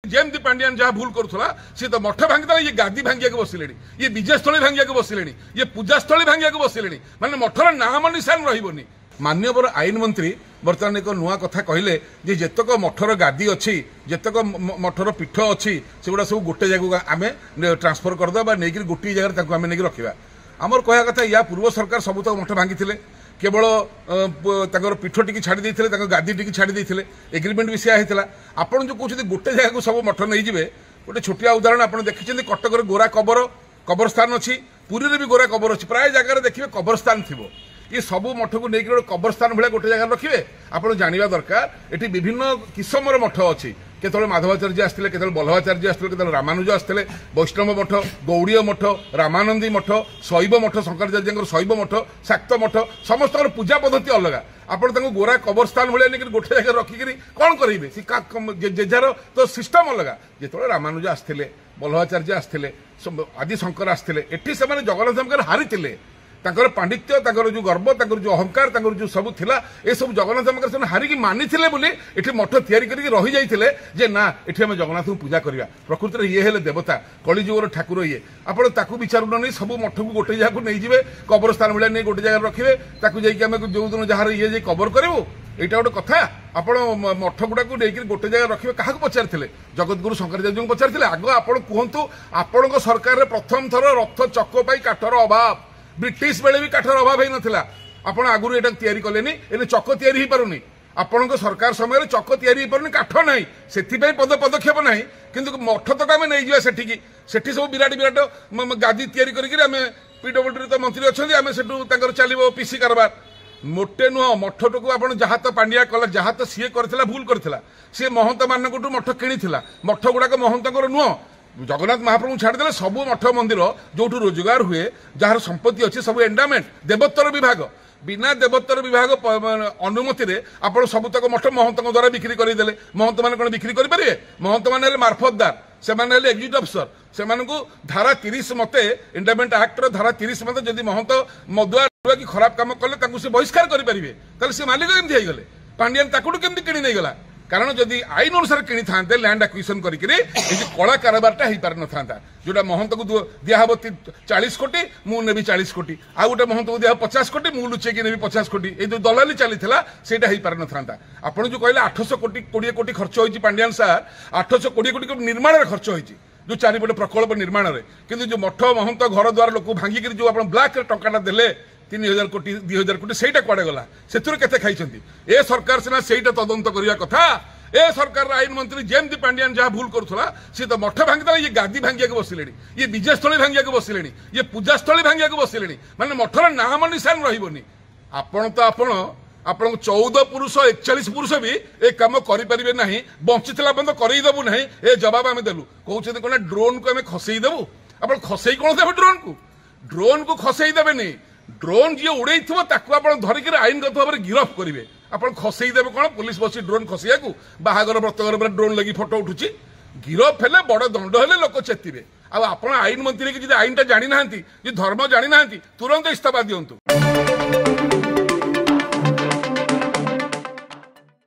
जेमती पांडियान जहाँ भूल करुला सी तो मठ भांगी ये गादी भांगिया बसिले ये विजयस्थली भांगिया बसिले ये पूजास्थली भांगिया बसिले माने मठर नाम निशान रही मान्यवर आईन मंत्री बर्तमान एक नुआ कथा कहले जे जेतक मठर गादी अच्छी जेतक मठर पीठ अच्छी से गुड़ा सब गोटे जगह आम ट्रांसफर करदे नहीं गोटे जगह आम नहीं रखा आमर कह कथा या पूर्व सरकार सबुतक मठ भांगी केवल पीठ टी छाड़ी गादी टी छाड़ी एग्रीमेंट भी सेया होता आपड़ जो कहते गोटे जगह को सब मठ नहीं जाए गोटे छोटिया उदाहरण आप देखते कटक गोरा कबरस्थान अच्छी पुरी भी गोरा कबर अच्छी प्राय जगह देखिए कबरस्थान थी ये सबू मठ को लेकिन गोटे कबरस्थान भाया गोटे जगह रखिए आप जानवा दरकार ये विभिन्न किसमर मठ अच्छी केतल माधवाचार्य आसते केतल बल्लभाचार्य आसते केतल रामानुज आसते वैष्णव मठ गौड़ीय मठ रामानंदी मठ शैव मठ शंकराचार्य शैव मठ शाक्त मठ समस्त पूजा पद्धति अलग आपड़ गोरा कबरस्थान भाया नहीं गोटे जगह रखिकी कौन करेंगे जेजार तो सिस्टम अलग जो रामानुज आसते बल्लभाचार्य आसते आदि शंकर आसते एटी से जगन्नाथ हारी पांडित्य जो गर्व जो अहंकार जो सब थिला ए सब जगन्नाथ से हारिकी मानी ये मठ तैयारी रही जाते जे ना ये आम जगन्नाथ को पूजा करवा प्रकृति में ये हेले देवता कलिजुगर ठाकुर ये आपड़ विचार नहीं सब मठ को गोटे जगह नहीं जाए कबरस्थान भाया नहीं गोटे जगह रखिए जाइए जो दिन जहाँ ये कबर करूँ यहाँ गोटे कथा आप मठ गुड़ा को लेकिन गोटे जगह रखिए क्या पचारे जगतगुरु शंकराचार्य को पचारे आग आप कहतु आपण सरकार प्रथम थर रथ चक काठर अभाव ब्रिटिश बेले भी काठर अभाव ही नाला आपण आगुरी एटा तैयारी कलेनी एने चक तैयारी पारुनी आपण सरकार समय चक तैयारी पारुनी काठ ना से पदक्षेप ना किंतु मठ तक आम नहीं जावा सेठी सब विराट विराट गादी तैयारी करके पीडब्ल्यूडी तो मंत्री अच्छा आम से चलो पीसी कारबार मोटे नुह मठ को आप जहाँ तो पांड्या कला जहाँ तो सी कर भूल करता सी महंत मानक मठ किणी मठ गुड़ाक महंत नुह जगन्नाथ महाप्रभु छाड़दे सबू मठ मंदिर जो रोजगार हुए जार संपत्ति अच्छी सब एंडामेंट देवोत्तर विभाग बिना देवोत्तर विभाग अनुमति रे आप सबुतक मठ महंत द्वारा बिक्री करदे महंत मान कौन बिक्री करेंगे महंत मैंने मार्फतदार से एग्जीक्यूटिव अफिसर से धारा 30 मते एंडामेंट एक्ट धारा 30 मते जदि महंत मदुआ कि खराब काम कले से बहिष्कार करेंगे सी मालिक केमती गले पांडियान केमती किणी नहीं गला कारण जदि आईन अनुसार किणी था लैंड एक्विजिशन करके कला कारबारटा हो पार ना जोटा महंत को दिहब 40 कोटी मु नेबी 40 कोटी आ गोटे महंत को दिहब 50 कोटी मु लुचेकी नेबी 50 कोटी ये जो दलाली चली से पार ना आपड़ जो कहले 800 कोटी 20 कोटी खर्च होती पांडियान सार 820 कोटी निर्माण खर्च होती जो चारिपटे प्रकल्प निर्माण में किंतु जो मठ महंत घर द्वार लोक भांगिक जो आप ब्लाक टंका देले 3000 कोटी 2000 कोटी से कड़े गला से खाई ए सरकार सीना से तदंत करने कथा ए सरकार आईन मंत्री जेमती पांडियान जहाँ भूल करुला सी तो मठ भांगी ये गादी भांगिया बसिले ये विजयस्थली भांगिया बसिले ये पूजास्थली भांगिया बसिले माने मठर नाम निशान रही आपण तो आपण 14 पुरुष 41 पुरुष भी ए कम करें ना बंचीला बंद करदेबू ना ए जवाब आम देलु कहते कौन ड्रोन को आम खसईदेबू आप खसई कौन देवे ड्रोन को खसईदेवे नहीं ड्रोन जी उड़े आप धरिक आईनगत भाव में गिरफ करेंगे आप खसईदेवे कौन पुलिस बस ड्रोन खसैया बाहागर व्रतघर ड्रोन लगी फोटो उठुची गिरफ हेले बड़ दंड हेले लोक चेतिबे आप आईन मंत्री की आईनटा जानी ना धर्म जानी ना तुरंत इस्तीफा दिंतु।